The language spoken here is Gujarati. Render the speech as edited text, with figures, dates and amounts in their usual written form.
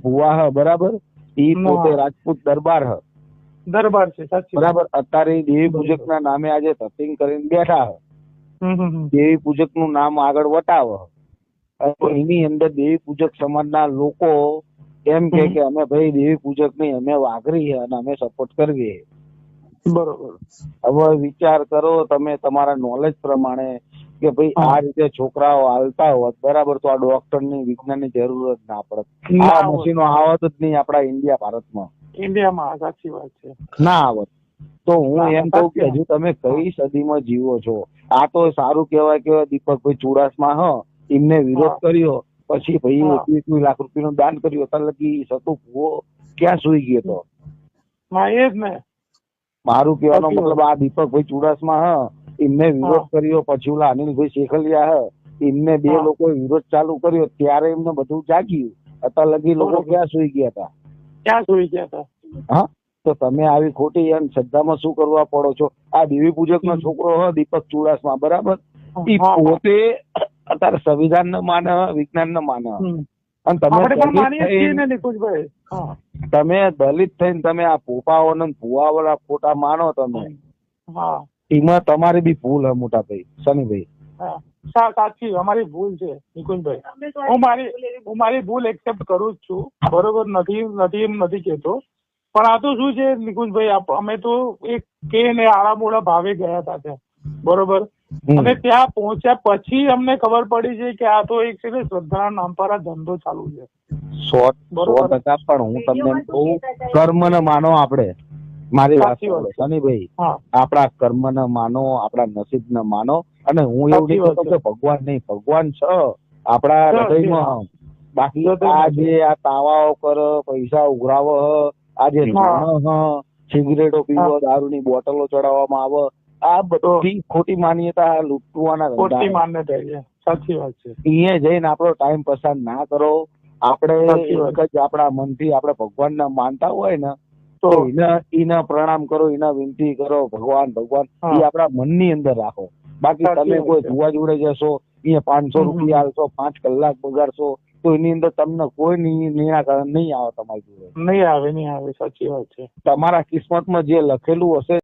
ભુવા હ બરાબર, ઈ પોતે રાજપૂત દરબાર હ, દરબાર છે, સાચી બરાબર. અત્યારે દેવી પૂજક ના નામે આજે ધતિંગ કરીને બેઠા હ, દેવી પૂજક નું નામ આગળ વટાવ. એની અંદર દેવી પૂજક સમાજના લોકો એમ કે અમે ભાઈ દેવી પૂજક નહીં, અમે વાઘરી છે અને અમે સપોર્ટ કરવી. બરોબર. હવે વિચાર કરો તમે તમારા નોલેજ પ્રમાણે કે ભાઈ આ રીતે છોકરાઓ હાલતા હોત બરાબર, તો આ ડોક્ટર ની વિજ્ઞાન ની જરૂર જ ના પડત, આ મશીનો આવત જ નહીં આપડા ઇન્ડિયા ભારતમાં. ઇન્ડિયામાં સાચી વાત છે, ના આવત. તો હું એમ કહું કે હજુ તમે કઈ સદીમાં જીવો છો. આ તો સારું કેવાય કે દીપકભાઈ ચુડાસમા એમને વિરોધ કર્યો, પછી ભાઈ 21 લાખ રૂપિયાનું દાન કર્યું, અત્યારે લગી સતુ ભુવો ક્યાં સુઈ ગયો તો? એ જ ને મારું કહેવાનો મતલબ આ દીપકભાઈ ચુડાસમા એમને વિરોધ કર્યો, પછી ઓલા અનિલભાઈ શેખલિયા એમને બે લોકો વિરોધ ચાલુ કર્યો, ત્યારે એમને બધું જાગ્યું. અત્યારે લગી લોકો ક્યાં સુઈ ગયા હતા? ક્યાં સુઈ ગયા હતા? હા, તો તમે આવી ખોટી શ્રદ્ધામાં શું કરવા પડો છો? આ દેવી પૂજક નો છોકરો હ દીપક ચુડાસમા બરાબર, એ પોતે અત્યારે સંવિધાન ન માને, વિજ્ઞાન ન માને, અને તમે દલિત થઈને તમે આ પોપાઓ ને ભુવાવાળા ફોટા માનો તમે, એમાં તમારી બી ભૂલ હે મોટા ભાઈ શનિભાઈ. સાચી અમારી ભૂલ છે નિકુંજભાઈ, હું મારી ભૂલ એક્સેપ્ટ કરું જ છું, બરોબર નથી એમ નથી કેતો, પણ આ તો શું છે નિકુંજભાઈ, અમે તો એક કે ને આડા મોડા ભાવે ગયા હતા ત્યાં, બરોબર, અને ત્યાં પહોંચ્યા પછી અમને ખબર પડી છે કે આ તો એક છે ને શ્રદ્ધા નામ પર આ ધંધો ચાલુ છે. 100% પણ હું તમને એમ કહું, કર્મ ને માનો આપડે, મારી વાત શનિભાઈ, આપડા કર્મ ને માનો, આપડા નસીબ ને માનો, અને હું એવું નહીં કહેતો કે ભગવાન નહીં, ભગવાન છે આપડા હૃદયમાં. બાકી આ જે આ તાવાઓ કરે, પૈસા ઉઘરાવે, આ જે સિગરેટો પીવો, દારૂની બોટલો ચડાવવામાં આવે, આ બધી ખોટી માન્યતા લૂંટવાના ખોટી માન્યતા છે, સાચી વાત છે. અહીંયા જઈને આપણો ટાઈમ પસાર ના કરો. આપણે એક જ આપણા મનથી આપણે ભગવાનને માનતા હોય ને તો એને પ્રણામ કરો, એને વિનંતી કરો, ભગવાન ભગવાન એ આપણા મનની અંદર રાખો. બાકી તમે કોઈ ભુવા જોડે જશો, અહીંયા 500 રૂપિયા આલશો, 5 કલાક બગાડશો, તો એની અંદર તમને કોઈ નિરાકરણ નહીં આવે તમારી જોડે. નહીં આવે, સાચી વાત છે. તમારા કિસ્મતમાં જે લખેલું હશે